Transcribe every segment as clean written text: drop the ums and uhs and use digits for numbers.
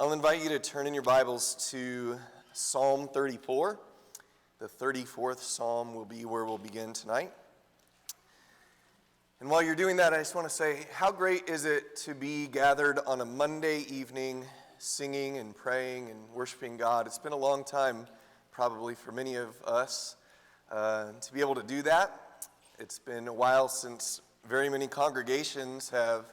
I'll invite you to turn in your Bibles to Psalm 34. The 34th Psalm will be where we'll begin tonight. And while you're doing that, I just want to say, how great is it to be gathered on a Monday evening singing and praying and worshiping God. It's been a long time, probably for many of us, to be able to do that. It's been a while since very many congregations have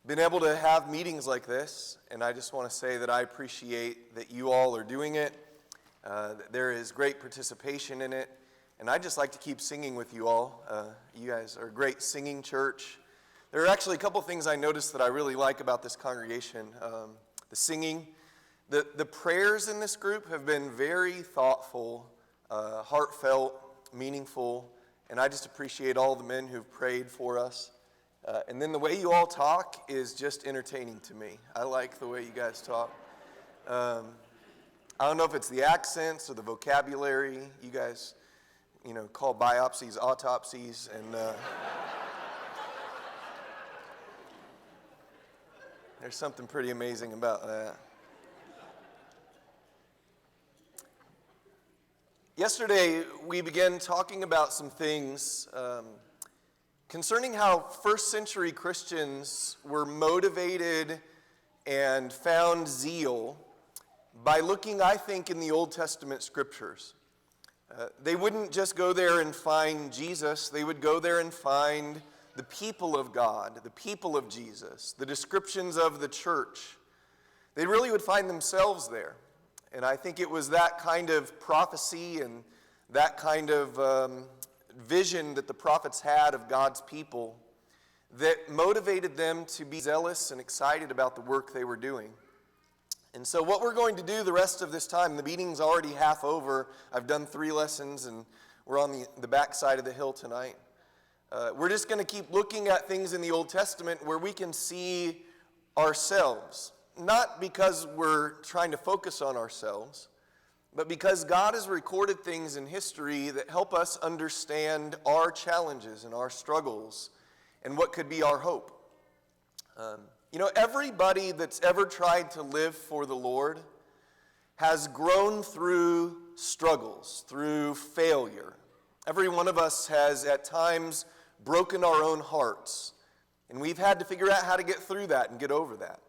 been able to have meetings like this, and I just want to say that I appreciate that you all are doing it. That there is great participation in it, and I just like to keep singing with you all. You guys are a great singing church. There are actually a couple things I noticed that I really like about this congregation. The singing, the prayers in this group have been very thoughtful, heartfelt, meaningful, and I just appreciate all the men who've prayed for us. And then the way you all talk is just entertaining to me. I like the way you guys talk. I don't know if it's the accents or the vocabulary. You guys, call biopsies autopsies, and there's something pretty amazing about that. Yesterday, we began talking about some things concerning how first century Christians were motivated and found zeal by looking, I think, in the Old Testament scriptures. They wouldn't just go there and find Jesus, they would go there and find the people of God, the people of Jesus, the descriptions of the church. They really would find themselves there. And I think it was that kind of prophecy and that kind of vision that the prophets had of God's people that motivated them to be zealous and excited about the work they were doing. And so what we're going to do the rest of this time, the meeting's already half over. I've done 3 lessons and we're on the back side of the hill tonight. We're just going to keep looking at things in the Old Testament where we can see ourselves. Not because we're trying to focus on ourselves, but because God has recorded things in history that help us understand our challenges and our struggles and what could be our hope. Everybody that's ever tried to live for the Lord has grown through struggles, through failure. Every one of us has at times broken our own hearts, and we've had to figure out how to get through that and get over that.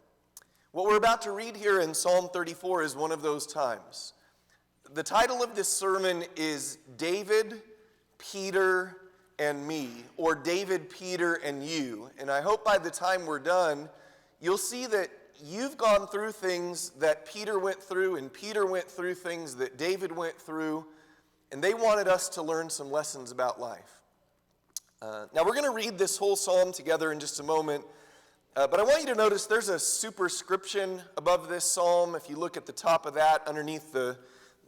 What we're about to read here in Psalm 34 is one of those times. The title of this sermon is David, Peter, and Me, or David, Peter, and You. And I hope by the time we're done, you'll see that you've gone through things that Peter went through, and Peter went through things that David went through, and they wanted us to learn some lessons about life. Now we're going to read this whole psalm together in just a moment. But I want you to notice there's a superscription above this psalm. If you look at the top of that, underneath the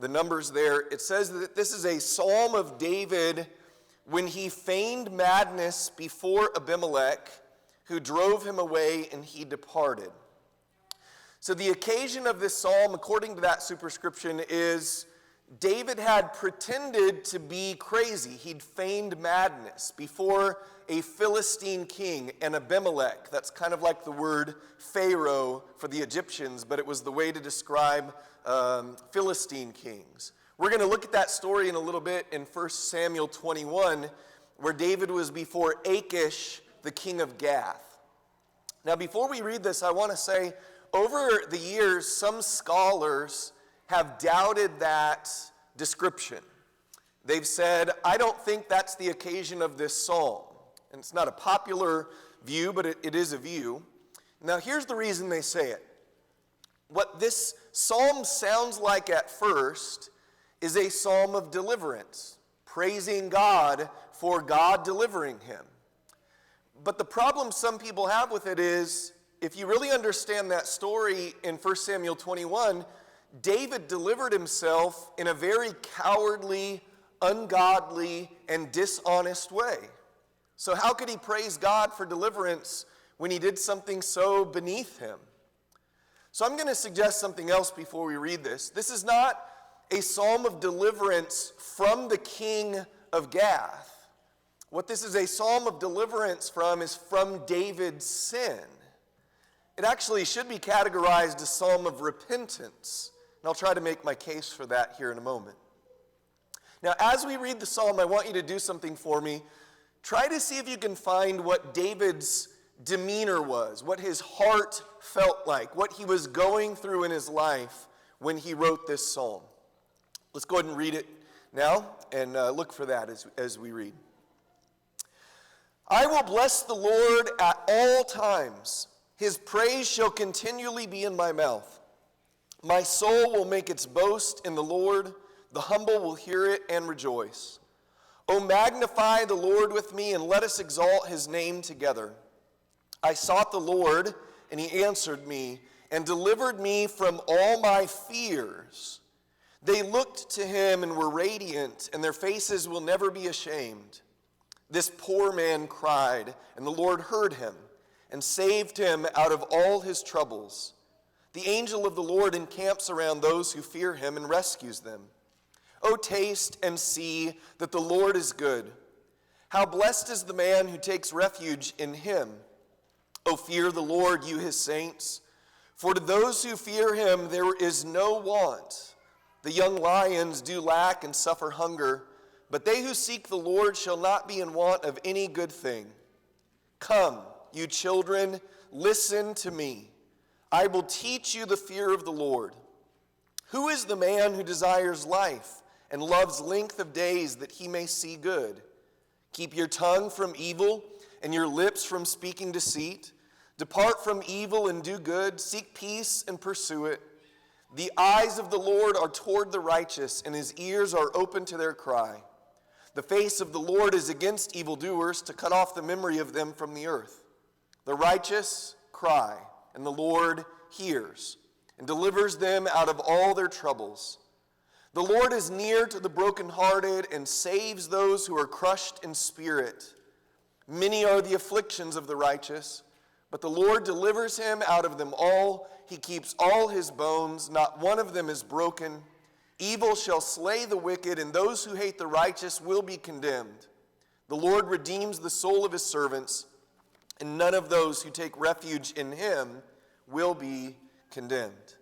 numbers there, it says that this is a psalm of David when he feigned madness before Abimelech, who drove him away, and he departed. So the occasion of this psalm, according to that superscription, is David had pretended to be crazy. He'd feigned madness before a Philistine king, and Abimelech. That's kind of like the word Pharaoh for the Egyptians, but it was the way to describe Philistine kings. We're going to look at that story in a little bit in 1 Samuel 21, where David was before Achish, the king of Gath. Now, before we read this, I want to say, over the years, some scholars have doubted that description. They've said, I don't think that's the occasion of this psalm. And it's not a popular view, but it is a view. Now, here's the reason they say it. What this psalm sounds like at first is a psalm of deliverance, praising God for God delivering him. But the problem some people have with it is, if you really understand that story in 1 Samuel 21, David delivered himself in a very cowardly, ungodly, and dishonest way. So how could he praise God for deliverance when he did something so beneath him? So I'm going to suggest something else before we read this. This is not a psalm of deliverance from the king of Gath. What this is a psalm of deliverance from is from David's sin. it actually should be categorized as a psalm of repentance. And I'll try to make my case for that here in a moment. Now, as we read the psalm, I want you to do something for me. Try to see if you can find what David's demeanor was, what his heart felt like, what he was going through in his life when he wrote this psalm. Let's go ahead and read it now and look for that as we read. I will bless the Lord at all times. His praise shall continually be in my mouth. My soul will make its boast in the Lord. The humble will hear it and rejoice. O magnify the Lord with me, and let us exalt his name together. I sought the Lord, and he answered me, and delivered me from all my fears. They looked to him and were radiant, and their faces will never be ashamed. This poor man cried, and the Lord heard him, and saved him out of all his troubles. The angel of the Lord encamps around those who fear him and rescues them. O taste and see that the Lord is good. How blessed is the man who takes refuge in him. O fear the Lord, you his saints. For to those who fear him there is no want. The young lions do lack and suffer hunger, but they who seek the Lord shall not be in want of any good thing. Come, you children, listen to me. I will teach you the fear of the Lord. Who is the man who desires life and loves length of days that he may see good? Keep your tongue from evil and your lips from speaking deceit. Depart from evil and do good. Seek peace and pursue it. The eyes of the Lord are toward the righteous, and his ears are open to their cry. The face of the Lord is against evildoers, to cut off the memory of them from the earth. The righteous cry, and the Lord hears, and delivers them out of all their troubles. The Lord is near to the brokenhearted, and saves those who are crushed in spirit. Many are the afflictions of the righteous, but the Lord delivers him out of them all. He keeps all his bones, not one of them is broken. Evil shall slay the wicked, and those who hate the righteous will be condemned. The Lord redeems the soul of his servants, and none of those who take refuge in him will be condemned.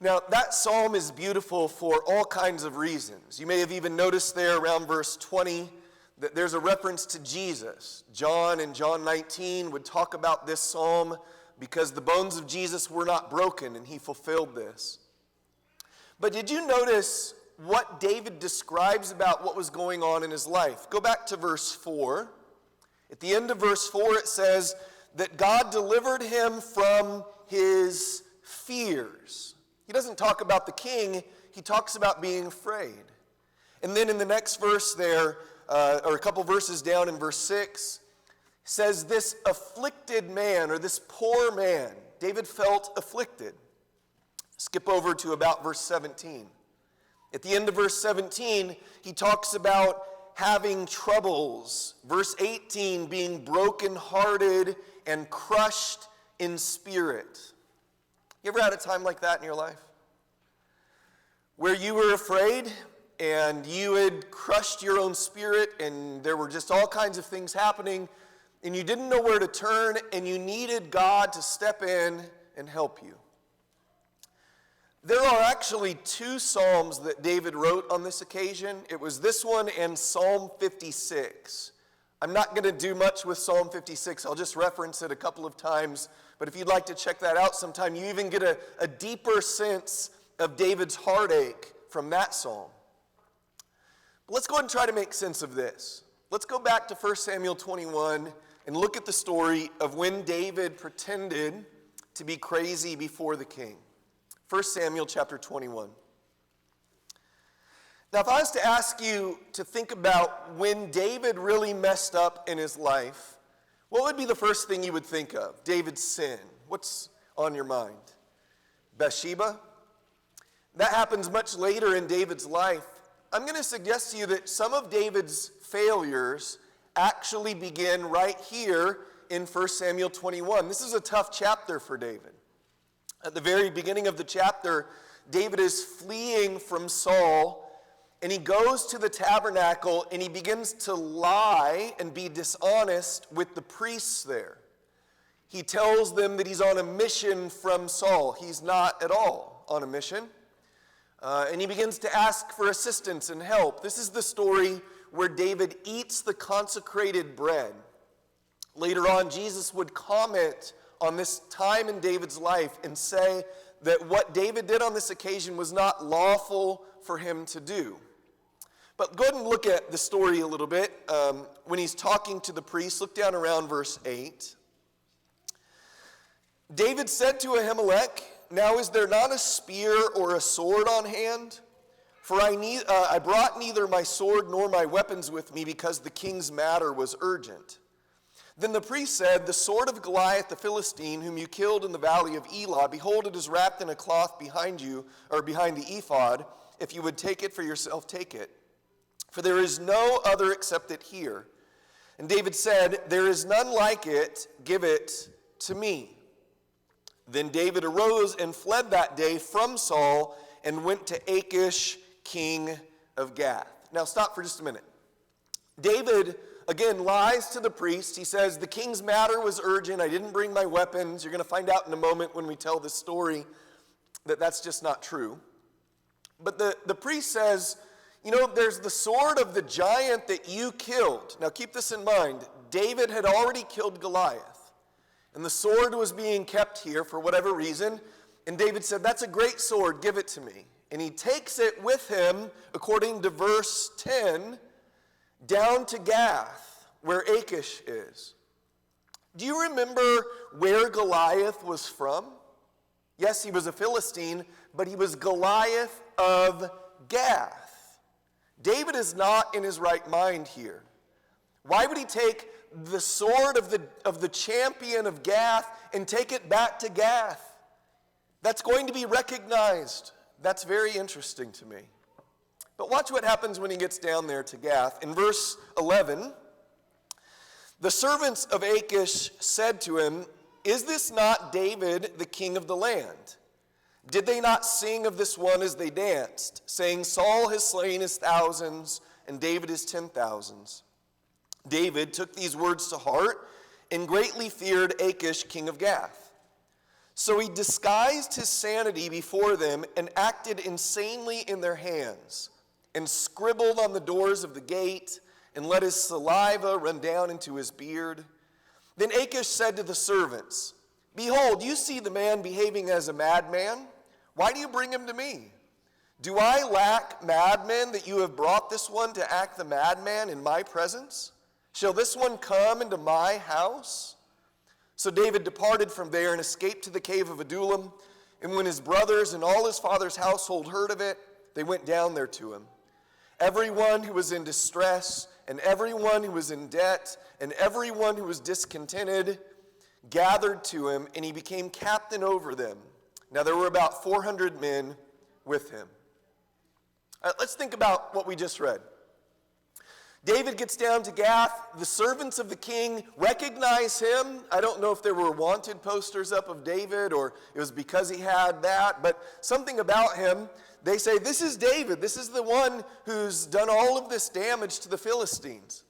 Now, that psalm is beautiful for all kinds of reasons. You may have even noticed there around verse 20 that there's a reference to Jesus. John in John 19 would talk about this psalm because the bones of Jesus were not broken, and he fulfilled this. But did you notice what David describes about what was going on in his life? Go back to verse 4. At the end of verse 4, it says that God delivered him from his fears. He doesn't talk about the king, he talks about being afraid. And then in the next verse there, or a couple verses down in verse 6, says this afflicted man, or this poor man, David felt afflicted. Skip over to about verse 17. At the end of verse 17, he talks about having troubles. Verse 18, being brokenhearted and crushed in spirit. You ever had a time like that in your life? Where you were afraid and you had crushed your own spirit and there were just all kinds of things happening and you didn't know where to turn and you needed God to step in and help you. There are actually two psalms that David wrote on this occasion. It was this one and Psalm 56. I'm not going to do much with Psalm 56. I'll just reference it a couple of times. But if you'd like to check that out sometime, you even get a deeper sense of David's heartache from that psalm. But let's go ahead and try to make sense of this. Let's go back to 1 Samuel 21 and look at the story of when David pretended to be crazy before the king. 1 Samuel chapter 21. Now, if I was to ask you to think about when David really messed up in his life, what would be the first thing you would think of? David's sin. What's on your mind? Bathsheba? That happens much later in David's life. I'm going to suggest to you that some of David's failures actually begin right here in 1 Samuel 21. This is a tough chapter for David. At the very beginning of the chapter, David is fleeing from Saul, and he goes to the tabernacle, and he begins to lie and be dishonest with the priests there. He tells them that he's on a mission from Saul. He's not at all on a mission. And he begins to ask for assistance and help. This is the story where David eats the consecrated bread. Later on, Jesus would comment on this time in David's life and say that what David did on this occasion was not lawful for him to do. But go ahead and look at the story a little bit. When he's talking to the priest, look down around verse 8. David said to Ahimelech, "Now is there not a spear or a sword on hand? For I brought neither my sword nor my weapons with me because the king's matter was urgent." Then the priest said, "The sword of Goliath the Philistine, whom you killed in the valley of Elah, behold, it is wrapped in a cloth behind you, or behind the ephod. If you would take it for yourself, take it. For there is no other except it here." And David said, "There is none like it, give it to me." Then David arose and fled that day from Saul and went to Achish, king of Gath. Now stop for just a minute. David, again, lies to the priest. He says, the king's matter was urgent. I didn't bring my weapons. You're going to find out in a moment when we tell this story that that's just not true. But the priest says, you know, there's the sword of the giant that you killed. Now keep this in mind. David had already killed Goliath. And the sword was being kept here for whatever reason. And David said, that's a great sword. Give it to me. And he takes it with him, according to verse 10, down to Gath, where Achish is. Do you remember where Goliath was from? Yes, he was a Philistine, but he was Goliath of Gath. David is not in his right mind here. Why would he take the sword of the champion of Gath and take it back to Gath? That's going to be recognized. That's very interesting to me. But watch what happens when he gets down there to Gath. In verse 11, the servants of Achish said to him, "Is this not David, the king of the land? Did they not sing of this one as they danced, saying, Saul has slain his thousands, and David his 10,000s? David took these words to heart and greatly feared Achish, king of Gath. So he disguised his sanity before them and acted insanely in their hands, and scribbled on the doors of the gate, and let his saliva run down into his beard. Then Achish said to the servants, Behold, you see the man behaving as a madman. Why do you bring him to me? Do I lack madmen that you have brought this one to act the madman in my presence? Shall this one come into my house?" So David departed from there and escaped to the cave of Adullam. And when his brothers and all his father's household heard of it, they went down there to him. Everyone who was in distress, and everyone who was in debt, and everyone who was discontented gathered to him, and he became captain over them. Now there were about 400 men with him. Let's think about what we just read. David gets down to Gath. The servants of the king recognize him. I don't know if there were wanted posters up of David or it was because he had that, but something about him. They say, this is David. This is the one who's done all of this damage to the Philistines.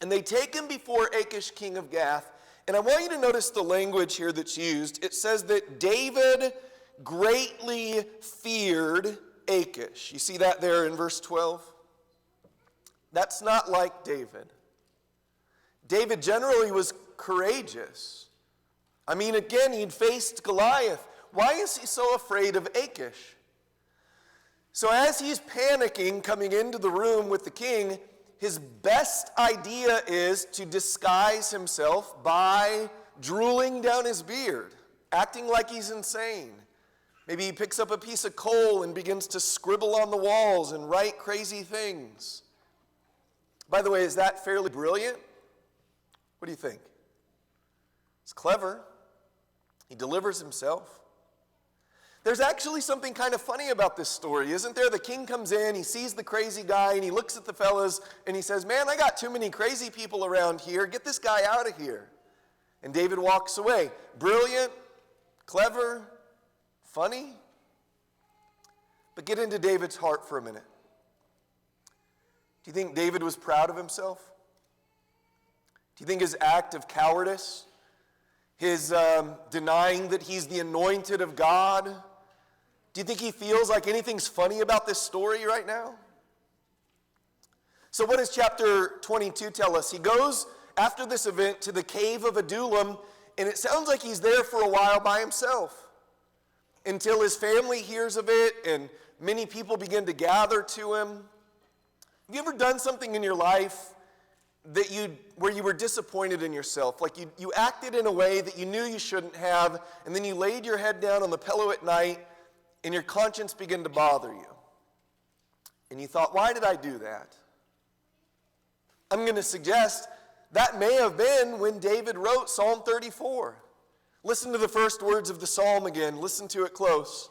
And they take him before Achish, king of Gath. And I want you to notice the language here that's used. It says that David greatly feared Achish. You see that there in verse 12? That's not like David. David generally was courageous. I mean, again, he'd faced Goliath. Why is he so afraid of Achish? So as he's panicking coming into the room with the king, his best idea is to disguise himself by drooling down his beard, acting like he's insane. Maybe he picks up a piece of coal and begins to scribble on the walls and write crazy things. By the way, is that fairly brilliant? What do you think? It's clever. He delivers himself. There's actually something kind of funny about this story, isn't there? The king comes in, he sees the crazy guy, and he looks at the fellas, and he says, man, I got too many crazy people around here. Get this guy out of here. And David walks away. Brilliant, clever, funny. But get into David's heart for a minute. Do you think David was proud of himself? Do you think his act of cowardice, his denying that he's the anointed of God. Do you think he feels like anything's funny about this story right now? So what does chapter 22 tell us? He goes after this event to the cave of Adullam, and it sounds like he's there for a while by himself until his family hears of it and many people begin to gather to him. Have you ever done something in your life where you were disappointed in yourself? Like you acted in a way that you knew you shouldn't have, and then you laid your head down on the pillow at night and your conscience began to bother you. And you thought, why did I do that? I'm going to suggest that may have been when David wrote Psalm 34. Listen to the first words of the psalm again. Listen to it close.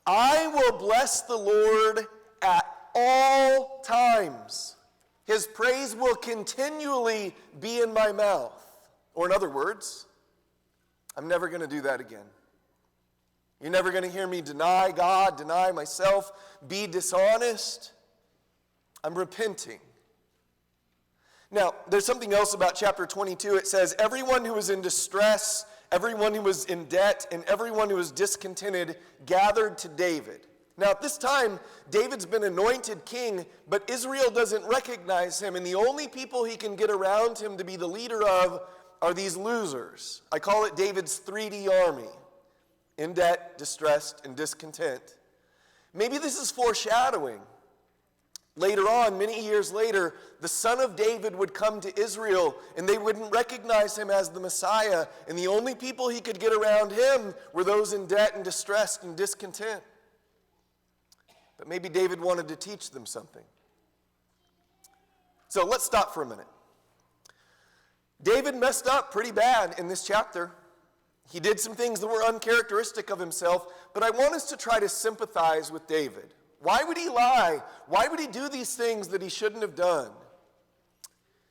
I will bless the Lord at all times. His praise will continually be in my mouth. Or in other words, I'm never going to do that again. You're never going to hear me deny God, deny myself, be dishonest. I'm repenting. Now, there's something else about chapter 22. It says, everyone who was in distress, everyone who was in debt, and everyone who was discontented gathered to David. Now, at this time, David's been anointed king, but Israel doesn't recognize him, and the only people he can get around him to be the leader of are these losers. I call it David's 3D army: in debt, distressed, and discontent. Maybe this is foreshadowing. Later on, many years later, the son of David would come to Israel, and they wouldn't recognize him as the Messiah, and the only people he could get around him were those in debt and distressed and discontent. But maybe David wanted to teach them something. So let's stop for a minute. David messed up pretty bad in this chapter. He did some things that were uncharacteristic of himself, but I want us to try to sympathize with David. Why would he lie? Why would he do these things that he shouldn't have done?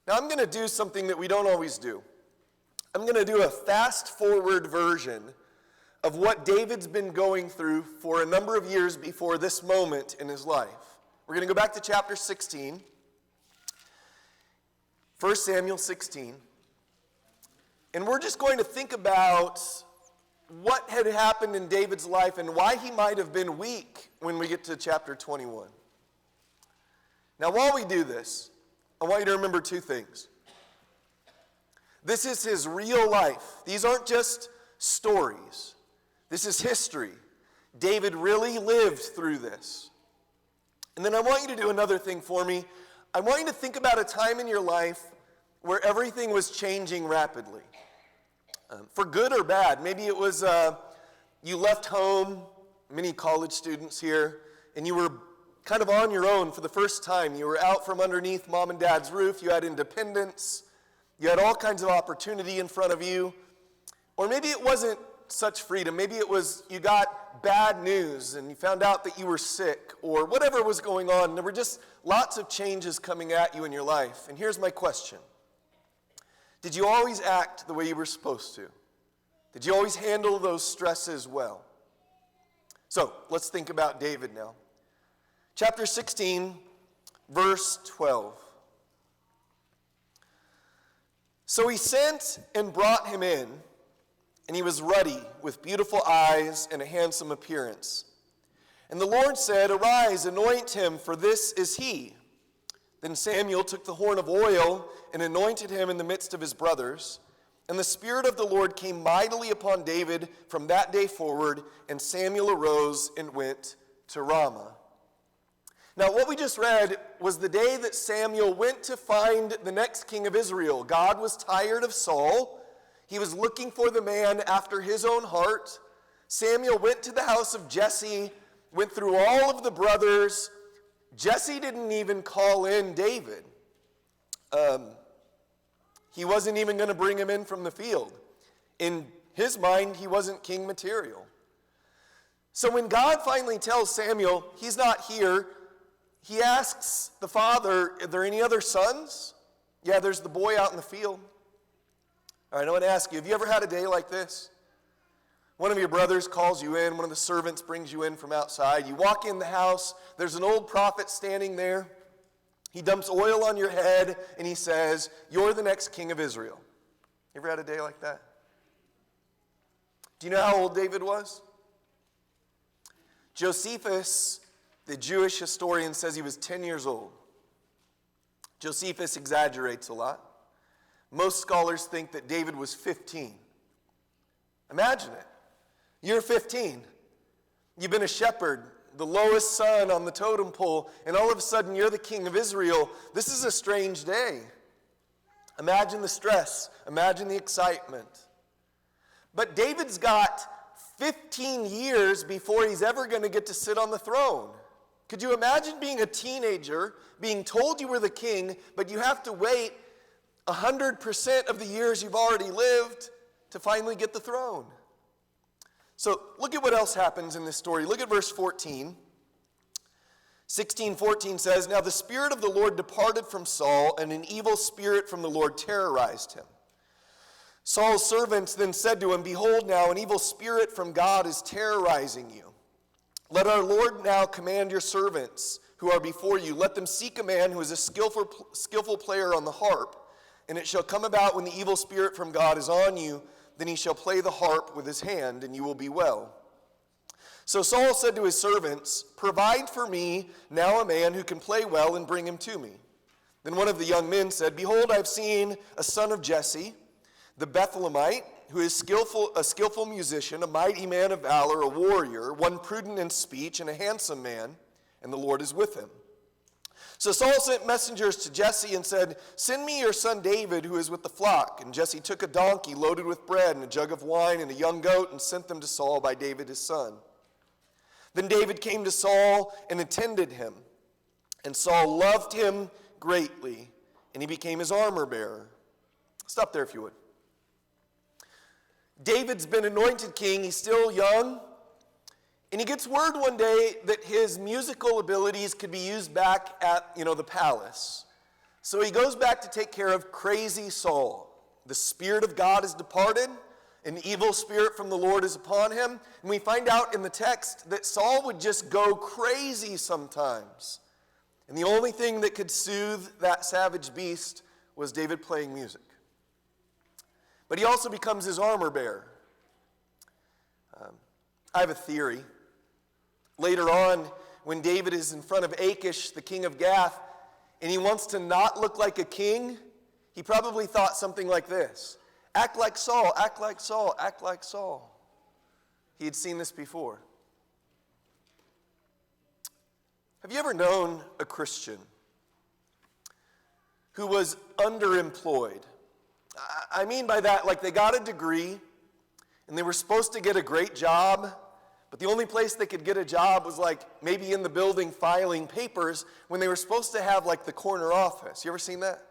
Now, I'm going to do something that we don't always do. I'm going to do a fast-forward version of what David's been going through for a number of years before this moment in his life. We're going to go back to chapter 16, 1 Samuel 16, and we're just going to think about what had happened in David's life and why he might have been weak when we get to chapter 21. Now, while we do this, I want you to remember two things. This is his real life. These aren't just stories. This is history. David really lived through this. And then I want you to do another thing for me. I want you to think about a time in your life where everything was changing rapidly. For good or bad. Maybe it was you left home, many college students here, and you were kind of on your own for the first time. You were out from underneath mom and dad's roof. You had independence. You had all kinds of opportunity in front of you. Or maybe it wasn't such freedom. Maybe it was you got bad news and you found out that you were sick or whatever was going on. There were just lots of changes coming at you in your life. And here's my question. Did you always act the way you were supposed to? Did you always handle those stresses well? So, let's think about David now. Chapter 16, verse 12. So he sent and brought him in, and he was ruddy, with beautiful eyes and a handsome appearance. And the Lord said, "Arise, anoint him, for this is he." Then Samuel took the horn of oil and anointed him in the midst of his brothers. And the Spirit of the Lord came mightily upon David from that day forward, and Samuel arose and went to Ramah. Now, what we just read was the day that Samuel went to find the next king of Israel. God was tired of Saul. He was looking for the man after his own heart. Samuel went to the house of Jesse, went through all of the brothers. Jesse didn't even call in David. He wasn't even going to bring him in from the field. In his mind, he wasn't king material. So when God finally tells Samuel he's not here, he asks the father, "Are there any other sons?" "Yeah, there's the boy out in the field." All right, I want to ask you, have you ever had a day like this? One of your brothers calls you in, one of the servants brings you in from outside. You walk in the house, there's an old prophet standing there. He dumps oil on your head, and he says, "You're the next king of Israel." You ever had a day like that? Do you know how old David was? Josephus, the Jewish historian, says he was 10 years old. Josephus exaggerates a lot. Most scholars think that David was 15. Imagine it. You're 15. You've been a shepherd, the lowest son on the totem pole, and all of a sudden you're the king of Israel. This is a strange day. Imagine the stress. Imagine the excitement. But David's got 15 years before he's ever going to get to sit on the throne. Could you imagine being a teenager, being told you were the king, but you have to wait 100% of the years you've already lived to finally get the throne? So look at what else happens in this story. Look at verse 14. 16:14 says, "Now the Spirit of the Lord departed from Saul, and an evil spirit from the Lord terrorized him. Saul's servants then said to him, 'Behold now, an evil spirit from God is terrorizing you. Let our Lord now command your servants who are before you. Let them seek a man who is a skillful player on the harp. And it shall come about when the evil spirit from God is on you, then he shall play the harp with his hand, and you will be well.' So Saul said to his servants, 'Provide for me now a man who can play well, and bring him to me.' Then one of the young men said, 'Behold, I have seen a son of Jesse, the Bethlehemite, who is a skillful musician, a mighty man of valor, a warrior, one prudent in speech, and a handsome man, and the Lord is with him.' So Saul sent messengers to Jesse and said, 'Send me your son David, who is with the flock.' And Jesse took a donkey loaded with bread and a jug of wine and a young goat and sent them to Saul by David his son. Then David came to Saul and attended him. And Saul loved him greatly, and he became his armor bearer." Stop there if you would. David's been anointed king. He's still young. And he gets word one day that his musical abilities could be used back at, the palace. So he goes back to take care of crazy Saul. The Spirit of God is departed. An evil spirit from the Lord is upon him. And we find out in the text that Saul would just go crazy sometimes. And the only thing that could soothe that savage beast was David playing music. But he also becomes his armor bearer. I have a theory. Later on, when David is in front of Achish, the king of Gath, and he wants to not look like a king, he probably thought something like this: "Act like Saul, act like Saul, act like Saul." He had seen this before. Have you ever known a Christian who was underemployed? I mean by that, like they got a degree and they were supposed to get a great job, but the only place they could get a job was like maybe in the building filing papers when they were supposed to have like the corner office. You ever seen that?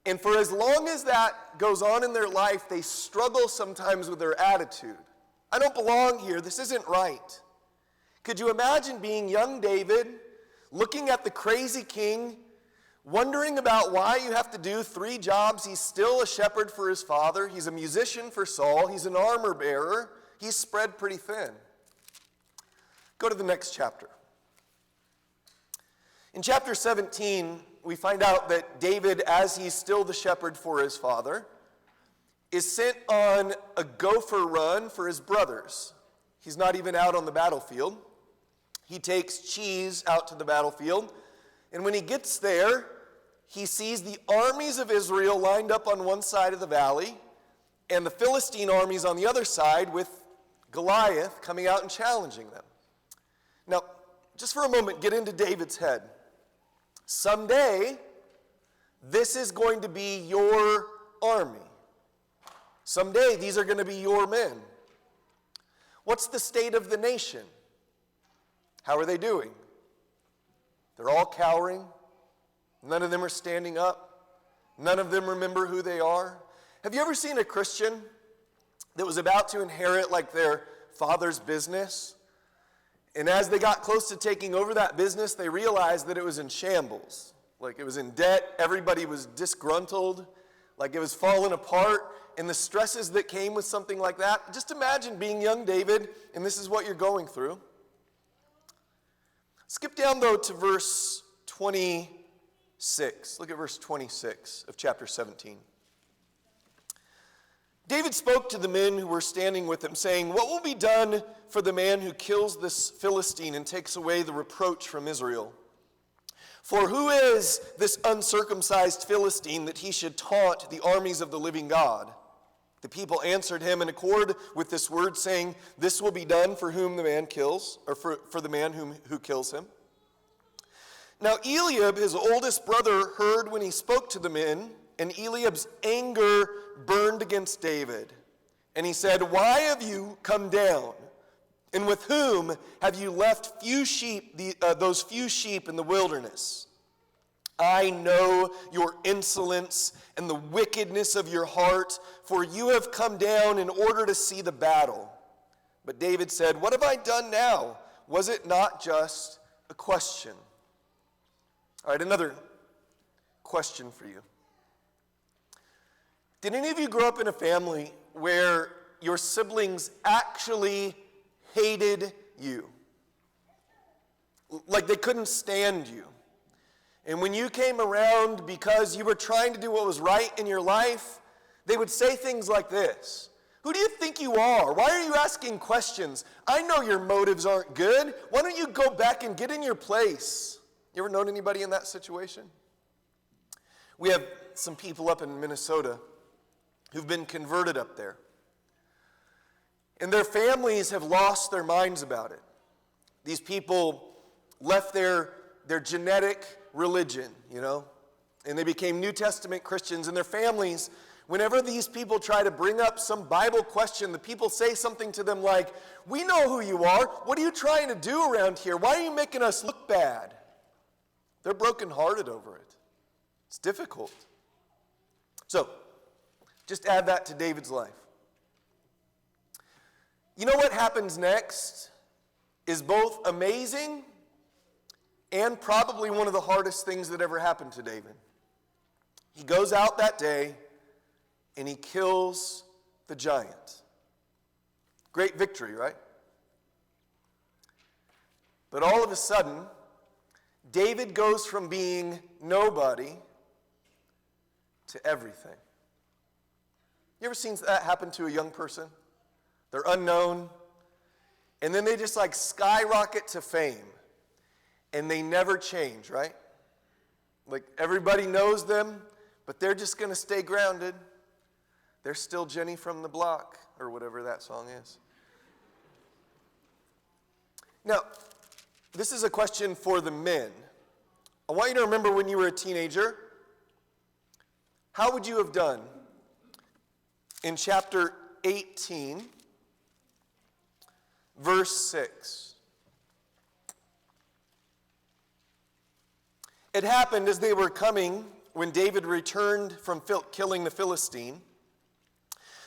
And for as long as that goes on in their life, they struggle sometimes with their attitude. I don't belong here. This isn't right. Could you imagine being young David, looking at the crazy king, wondering about why you have to do 3 jobs? He's still a shepherd for his father. He's a musician for Saul. He's an armor bearer. He's spread pretty thin. Go to the next chapter. In chapter 17, we find out that David, as he's still the shepherd for his father, is sent on a gopher run for his brothers. He's not even out on the battlefield. He takes cheese out to the battlefield, and when he gets there, he sees the armies of Israel lined up on one side of the valley, and the Philistine armies on the other side with Goliath coming out and challenging them. Now, just for a moment, get into David's head. Someday, this is going to be your army. Someday, these are going to be your men. What's the state of the nation? How are they doing? They're all cowering. None of them are standing up. None of them remember who they are. Have you ever seen a Christian that was about to inherit like their father's business? And as they got close to taking over that business, they realized that it was in shambles. Like it was in debt, everybody was disgruntled, like it was falling apart, and the stresses that came with something like that. Just imagine being young David, and this is what you're going through. Skip down, though, to verse 26. Look at verse 26 of chapter 17. David spoke to the men who were standing with him, saying, "What will be done for the man who kills this Philistine and takes away the reproach from Israel? For who is this uncircumcised Philistine that he should taunt the armies of the living God?" The people answered him in accord with this word, saying, "This will be done for whom the man kills, or for the man who kills him." Now Eliab, his oldest brother, heard when he spoke to the men, and Eliab's anger burned against David. And he said, "Why have you come down? And with whom have you left those few sheep in the wilderness? I know your insolence and the wickedness of your heart, for you have come down in order to see the battle." But David said, "What have I done now? Was it not just a question?" All right, another question for you. Did any of you grow up in a family where your siblings actually hated you? Like they couldn't stand you. And when you came around because you were trying to do what was right in your life, they would say things like this: "Who do you think you are? Why are you asking questions? I know your motives aren't good. Why don't you go back and get in your place?" You ever known anybody in that situation? We have some people up in Minnesota who've been converted up there. And their families have lost their minds about it. These people left their genetic religion, and they became New Testament Christians. And their families, whenever these people try to bring up some Bible question, the people say something to them like, "We know who you are. What are you trying to do around here? Why are you making us look bad?" They're brokenhearted over it. It's difficult. So, just add that to David's life. You know what happens next is both amazing and probably one of the hardest things that ever happened to David. He goes out that day and he kills the giant. Great victory, right? But all of a sudden, David goes from being nobody to everything. You ever seen that happen to a young person? They're unknown, and then they just skyrocket to fame, and they never change, right? Like everybody knows them, but they're just going to stay grounded. They're still Jenny from the block, or whatever that song is. Now, this is a question for the men. I want you to remember when you were a teenager, how would you have done in chapter 18, verse 6? It happened as they were coming, when David returned from killing the Philistine,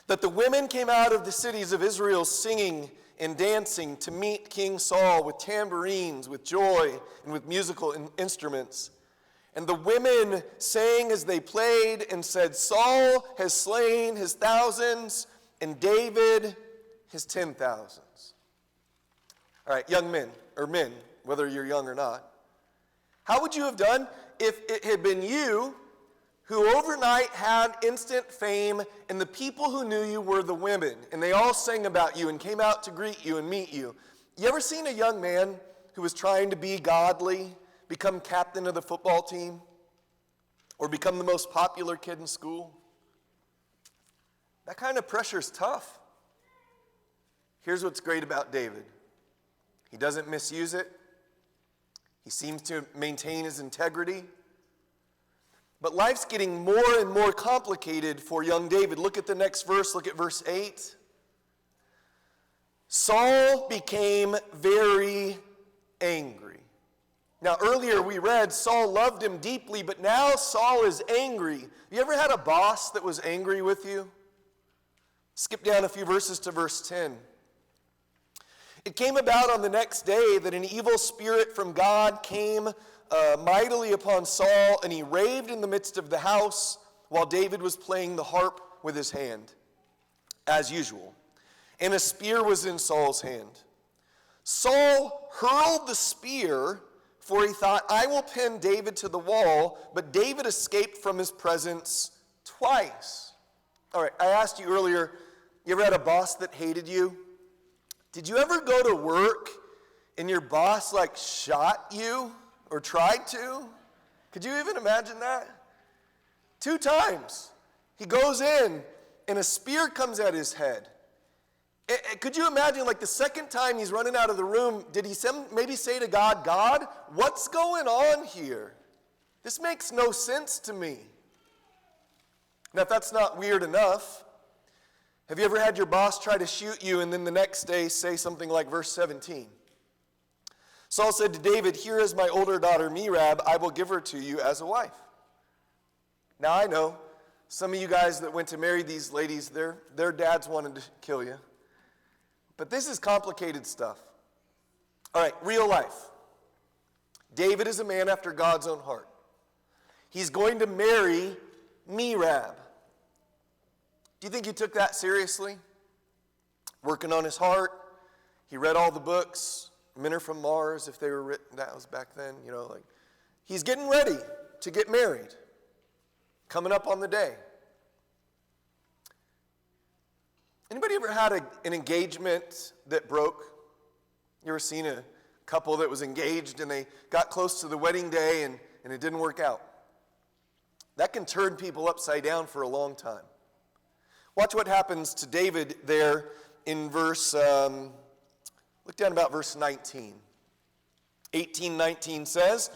that the women came out of the cities of Israel singing and dancing to meet King Saul with tambourines, with joy, and with musical instruments. And the women sang as they played and said, "Saul has slain his thousands, and David his 10,000s." All right, young men, or men, whether you're young or not, how would you have done if it had been you who overnight had instant fame, and the people who knew you were the women, and they all sang about you and came out to greet you and meet you? You ever seen a young man who was trying to be godly become captain of the football team, or become the most popular kid in school? That kind of pressure is tough. Here's what's great about David. He doesn't misuse it. He seems to maintain his integrity. But life's getting more and more complicated for young David. Look at the next verse. Look at verse 8. Saul became very angry. Now, earlier we read Saul loved him deeply, but now Saul is angry. You ever had a boss that was angry with you? Skip down a few verses to verse 10. It came about on the next day that an evil spirit from God came mightily upon Saul, and he raved in the midst of the house while David was playing the harp with his hand, as usual. And a spear was in Saul's hand. Saul hurled the spear, for he thought, "I will pin David to the wall," but David escaped from his presence twice. All right, I asked you earlier, you ever had a boss that hated you? Did you ever go to work and your boss like shot you or tried to? Could you even imagine that? 2 times. He goes in and a spear comes at his head. Could you imagine, like the second time he's running out of the room, did he maybe say to God, God, what's going on here? This makes no sense to me. Now, if that's not weird enough, have you ever had your boss try to shoot you and then the next day say something like verse 17? Saul said to David, here is my older daughter Merab, I will give her to you as a wife. Now I know some of you guys that went to marry these ladies, their dads wanted to kill you. But this is complicated stuff. All right, real life. David is a man after God's own heart. He's going to marry Merab. Do you think he took that seriously? Working on his heart. He read all the books. Men Are From Mars, if they were written, that was back then, like he's getting ready to get married. Coming up on the day. Anybody ever had an engagement that broke? You ever seen a couple that was engaged and they got close to the wedding day and it didn't work out? That can turn people upside down for a long time. Watch what happens to David there in verse, look down about verse 19. 18:19 says,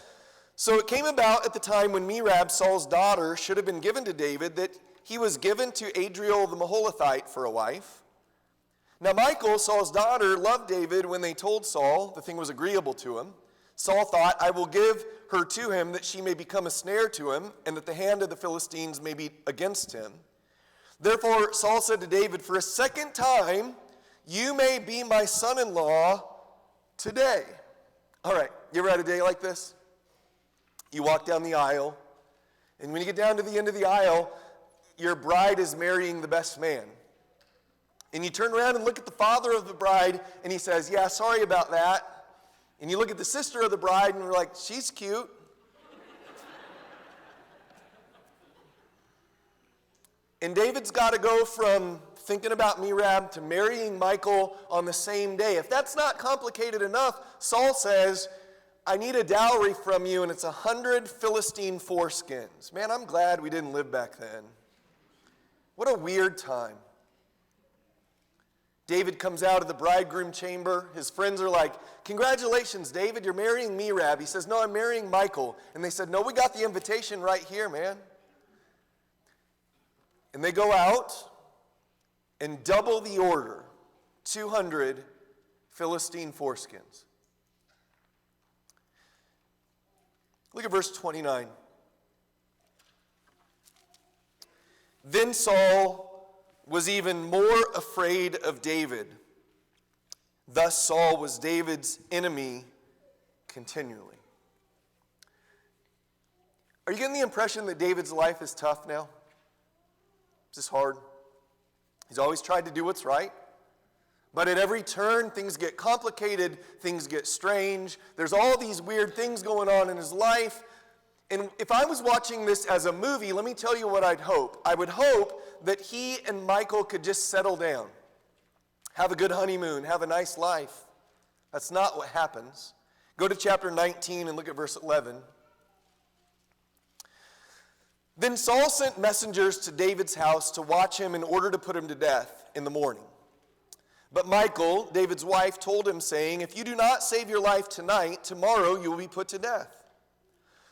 so it came about at the time when Merab, Saul's daughter, should have been given to David, that he was given to Adriel the Maholathite for a wife. Now Michal, Saul's daughter, loved David when they told Saul the thing was agreeable to him. Saul thought, I will give her to him that she may become a snare to him, and that the hand of the Philistines may be against him. Therefore Saul said to David, for a second time, you may be my son-in-law today. All right, you ever had a day like this? You walk down the aisle, and when you get down to the end of the aisle, your bride is marrying the best man. And you turn around and look at the father of the bride, and he says, yeah, sorry about that. And you look at the sister of the bride, and you're like, she's cute. And David's got to go from thinking about Merab to marrying Michal on the same day. If that's not complicated enough, Saul says, I need a dowry from you, and it's 100 Philistine foreskins. Man, I'm glad we didn't live back then. What a weird time. David comes out of the bridegroom chamber. His friends are like, congratulations, David, you're marrying Merab. He says, no, I'm marrying Michal. And they said, no, we got the invitation right here, man. And they go out and double the order, 200 Philistine foreskins. Look at verse 29. Then Saul was even more afraid of David. Thus Saul was David's enemy continually. Are you getting the impression that David's life is tough now? Is this hard? He's always tried to do what's right. But at every turn, things get complicated, things get strange. There's all these weird things going on in his life. And if I was watching this as a movie, let me tell you what I'd hope. I would hope that he and Michal could just settle down, have a good honeymoon, have a nice life. That's not what happens. Go to chapter 19 and look at verse 11. Then Saul sent messengers to David's house to watch him in order to put him to death in the morning. But Michal, David's wife, told him, saying, if you do not save your life tonight, tomorrow you will be put to death.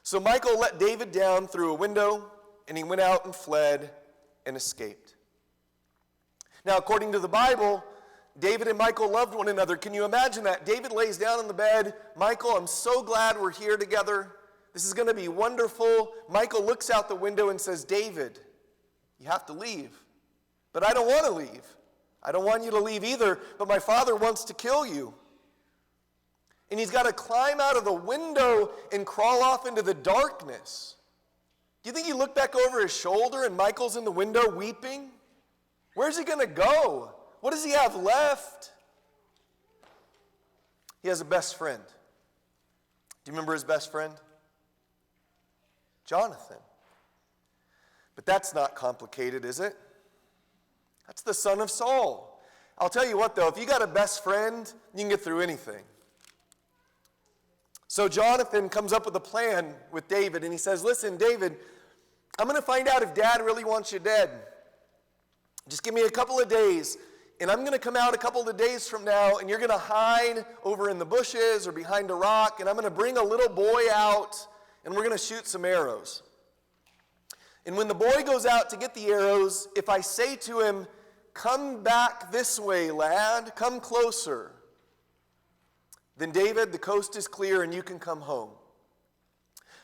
So Michal let David down through a window, and he went out and fled and escaped. Now, according to the Bible, David and Michal loved one another. Can you imagine that? David lays down in the bed. Michal, I'm so glad we're here together. This is going to be wonderful. Michal looks out the window and says, David, you have to leave. But I don't want to leave. I don't want you to leave either, but my father wants to kill you. And he's got to climb out of the window and crawl off into the darkness. Do you think he looked back over his shoulder and Michal's in the window weeping? Where's he going to go? What does he have left? He has a best friend. Do you remember his best friend? Jonathan. But that's not complicated, is it? That's the son of Saul. I'll tell you what, though, if you got a best friend, you can get through anything. So Jonathan comes up with a plan with David, and he says, listen, David, I'm going to find out if Dad really wants you dead. Just give me a couple of days, and I'm going to come out a couple of days from now, and you're going to hide over in the bushes or behind a rock, and I'm going to bring a little boy out, and we're going to shoot some arrows. And when the boy goes out to get the arrows, if I say to him, come back this way, lad, come closer, then David, the coast is clear and you can come home.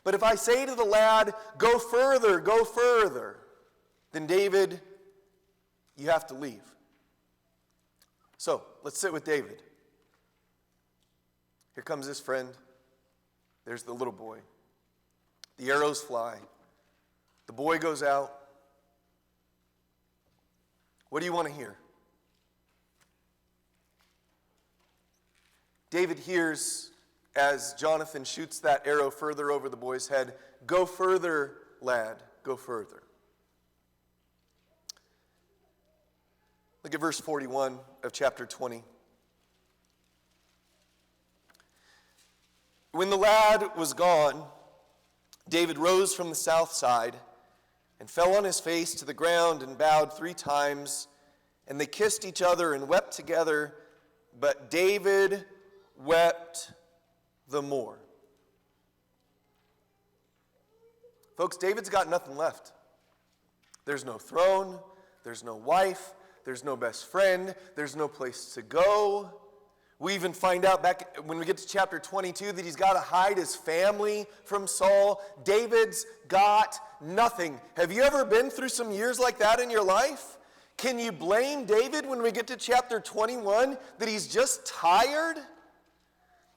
But if I say to the lad, go further, then David, you have to leave. So, let's sit with David. Here comes his friend. There's the little boy. The arrows fly. The boy goes out. What do you want to hear? David hears, as Jonathan shoots that arrow further over the boy's head, go further, lad, go further. Look at verse 41 of chapter 20. When the lad was gone, David rose from the south side and fell on his face to the ground and bowed 3 times, and they kissed each other and wept together, but David wept the more. Folks, David's got nothing left. There's no throne, there's no wife, there's no best friend, there's no place to go. We even find out back when we get to chapter 22 that he's got to hide his family from Saul. David's got nothing. Have you ever been through some years like that in your life? Can you blame David when we get to chapter 21 that he's just tired?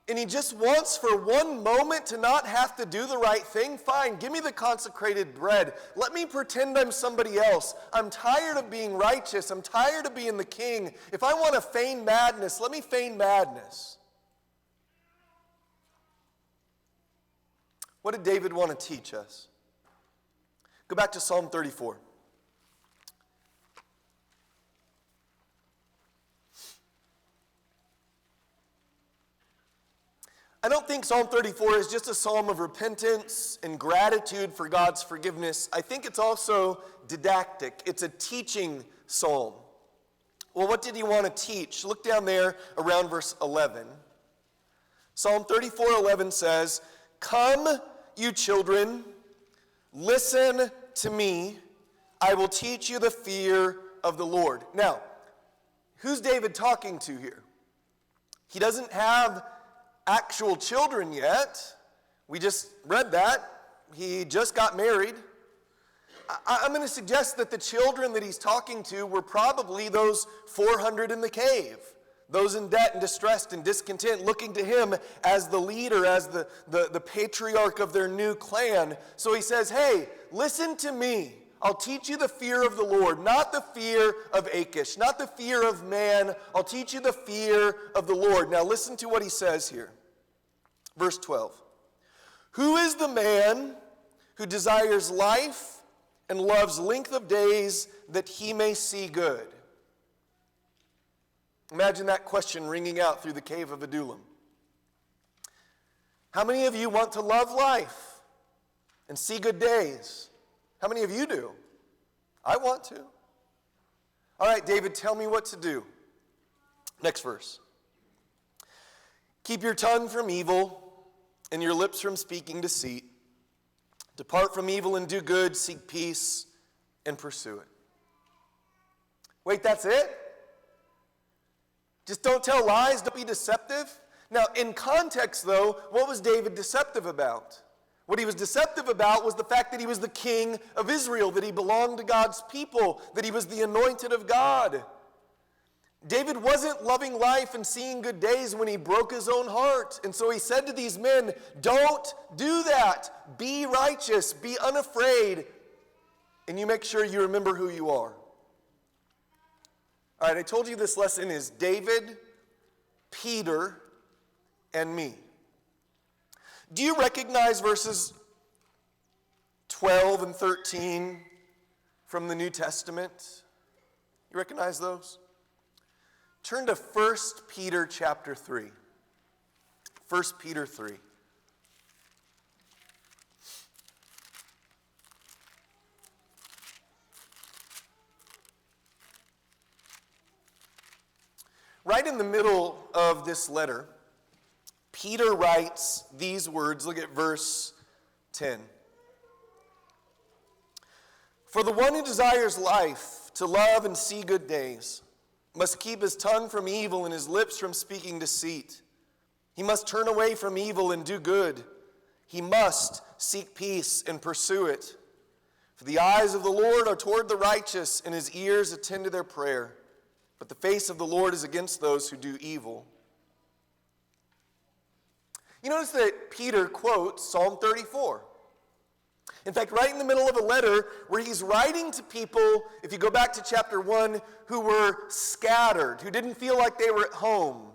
And he just wants for one moment to not have to do the right thing? Fine, give me the consecrated bread. Let me pretend I'm somebody else. I'm tired of being righteous. I'm tired of being the king. If I want to feign madness, let me feign madness. What did David want to teach us? Go back to Psalm 34. I don't think Psalm 34 is just a psalm of repentance and gratitude for God's forgiveness. I think it's also didactic. It's a teaching psalm. Well, what did he want to teach? Look down there around verse 11. Psalm 34:11 says, "Come, you children, listen to me. I will teach you the fear of the Lord." Now, who's David talking to here? He doesn't have actual children yet. We just read that. He just got married. I'm going to suggest that the children that he's talking to were probably those 400 in the cave, those in debt and distressed and discontent, looking to him as the leader, as the patriarch of their new clan. So he says, hey, listen to me. I'll teach you the fear of the Lord, not the fear of Achish, not the fear of man. I'll teach you the fear of the Lord. Now listen to what he says here. Verse 12. Who is the man who desires life and loves length of days that he may see good? Imagine that question ringing out through the cave of Adullam. How many of you want to love life and see good days? How many of you do? I want to. All right, David, tell me what to do. Next verse. Keep your tongue from evil and your lips from speaking deceit. Depart from evil and do good, seek peace and pursue it. Wait, that's it? Just don't tell lies, don't be deceptive? Now, in context, though, what was David deceptive about? What he was deceptive about was the fact that he was the king of Israel, that he belonged to God's people, that he was the anointed of God. David wasn't loving life and seeing good days when he broke his own heart. And so he said to these men, don't do that. Be righteous, be unafraid, and you make sure you remember who you are. All right, I told you this lesson is David, Peter, and me. Do you recognize verses 12 and 13 from the New Testament? You recognize those? Turn to 1 Peter chapter 3. 1 Peter 3. Right in the middle of this letter, Peter writes these words. Look at verse 10. For the one who desires life, to love and see good days, must keep his tongue from evil and his lips from speaking deceit. He must turn away from evil and do good. He must seek peace and pursue it. For the eyes of the Lord are toward the righteous, and his ears attend to their prayer. But the face of the Lord is against those who do evil. You notice that Peter quotes Psalm 34. In fact, right in the middle of a letter where he's writing to people, if you go back to chapter 1, who were scattered, who didn't feel like they were at home.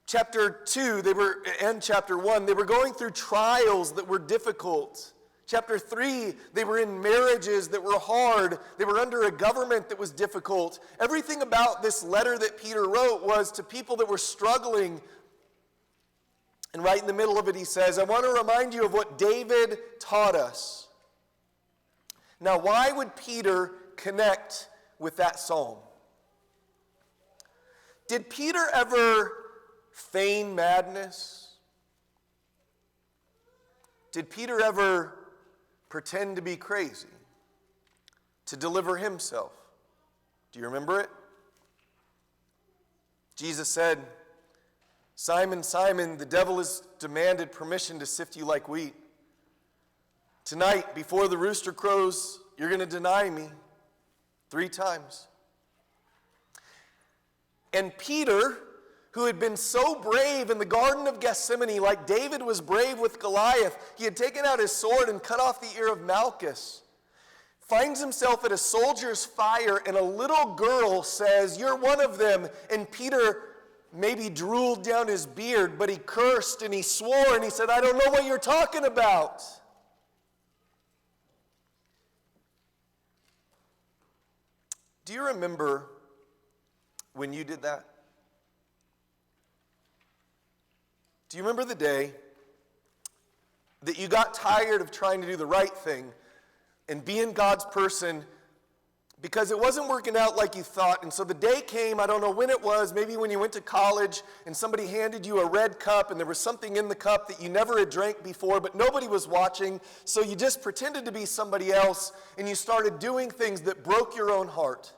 Chapter 2, and chapter 1, they were going through trials that were difficult. Chapter 3, they were in marriages that were hard. They were under a government that was difficult. Everything about this letter that Peter wrote was to people that were struggling. And right in the middle of it, he says, I want to remind you of what David taught us. Now, why would Peter connect with that psalm? Did Peter ever feign madness? Did Peter ever pretend to be crazy to deliver himself? Do you remember it? Jesus said, Simon, Simon, the devil has demanded permission to sift you like wheat. Tonight, before the rooster crows, you're going to deny me 3 times. And Peter, who had been so brave in the Garden of Gethsemane, like David was brave with Goliath, he had taken out his sword and cut off the ear of Malchus, finds himself at a soldier's fire, and a little girl says, you're one of them. And Peter maybe drooled down his beard, but he cursed and he swore and he said, I don't know what you're talking about. Do you remember when you did that? Do you remember the day that you got tired of trying to do the right thing and being God's person because it wasn't working out like you thought? And so the day came, I don't know when it was, maybe when you went to college and somebody handed you a red cup and there was something in the cup that you never had drank before, but nobody was watching, so you just pretended to be somebody else and you started doing things that broke your own heart.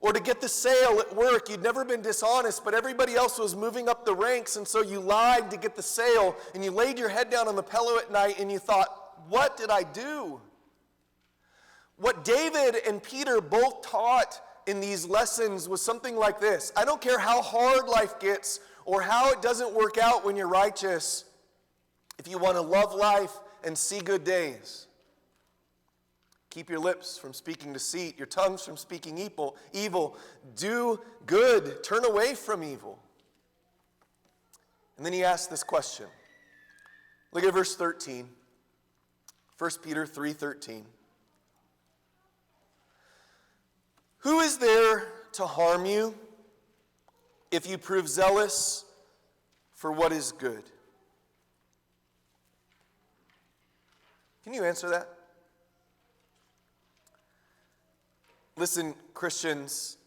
Or to get the sale at work, you'd never been dishonest, but everybody else was moving up the ranks, and so you lied to get the sale, and you laid your head down on the pillow at night, and you thought, what did I do? What David and Peter both taught in these lessons was something like this. I don't care how hard life gets or how it doesn't work out when you're righteous. If you want to love life and see good days, keep your lips from speaking deceit, your tongues from speaking evil. Do good. Turn away from evil. And then he asks this question. Look at verse 13. 1 Peter 3:13. Who is there to harm you if you prove zealous for what is good? Can you answer that? Listen, Christians,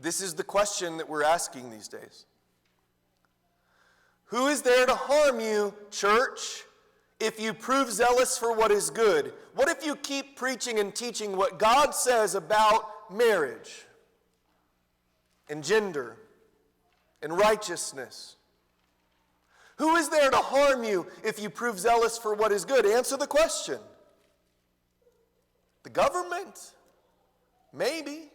this is the question that we're asking these days. Who is there to harm you, church, if you prove zealous for what is good? What if you keep preaching and teaching what God says about marriage and gender and righteousness? Who is there to harm you if you prove zealous for what is good? Answer the question. The government? Maybe.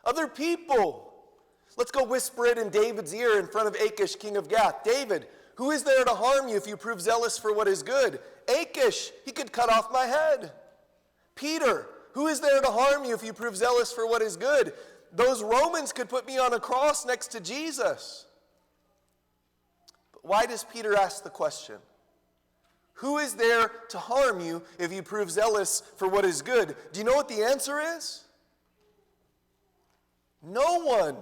Other people. Let's go whisper it in David's ear in front of Achish, king of Gath. David, who is there to harm you if you prove zealous for what is good? Achish, he could cut off my head. Peter, who is there to harm you if you prove zealous for what is good? Those Romans could put me on a cross next to Jesus. But why does Peter ask the question? Who is there to harm you if you prove zealous for what is good? Do you know what the answer is? No one.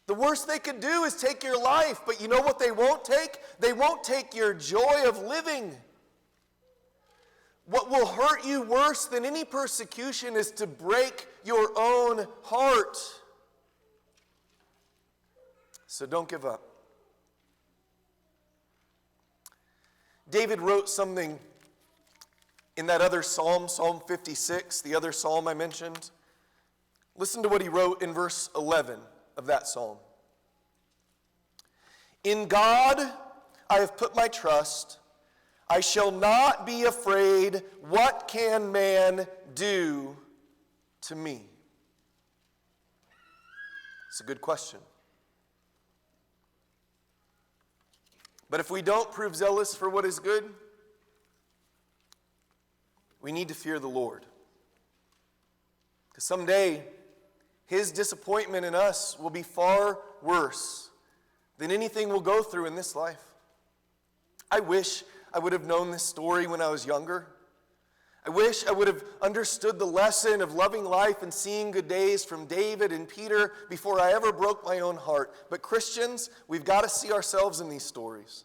The worst they could do is take your life, but you know what they won't take? They won't take your joy of living. What will hurt you worse than any persecution is to break your own heart. So don't give up. David wrote something in that other psalm, Psalm 56, the other psalm I mentioned. Listen to what he wrote in verse 11 of that psalm. In God I have put my trust. I shall not be afraid. What can man do to me? It's a good question. But if we don't prove zealous for what is good, we need to fear the Lord. Because someday, his disappointment in us will be far worse than anything we'll go through in this life. I wish I would have known this story when I was younger. I wish I would have understood the lesson of loving life and seeing good days from David and Peter before I ever broke my own heart. But Christians, we've got to see ourselves in these stories.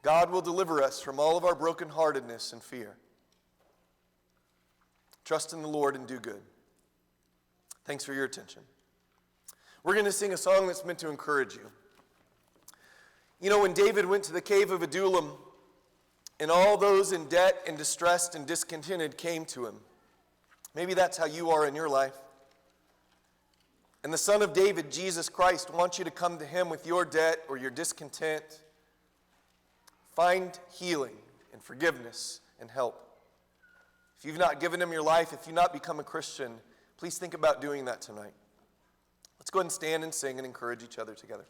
God will deliver us from all of our brokenheartedness and fear. Trust in the Lord and do good. Thanks for your attention. We're going to sing a song that's meant to encourage you. You know, when David went to the cave of Adullam, and all those in debt and distressed and discontented came to him. Maybe that's how you are in your life. And the Son of David, Jesus Christ, wants you to come to him with your debt or your discontent. Find healing and forgiveness and help. If you've not given him your life, if you've not become a Christian, please think about doing that tonight. Let's go ahead and stand and sing and encourage each other together.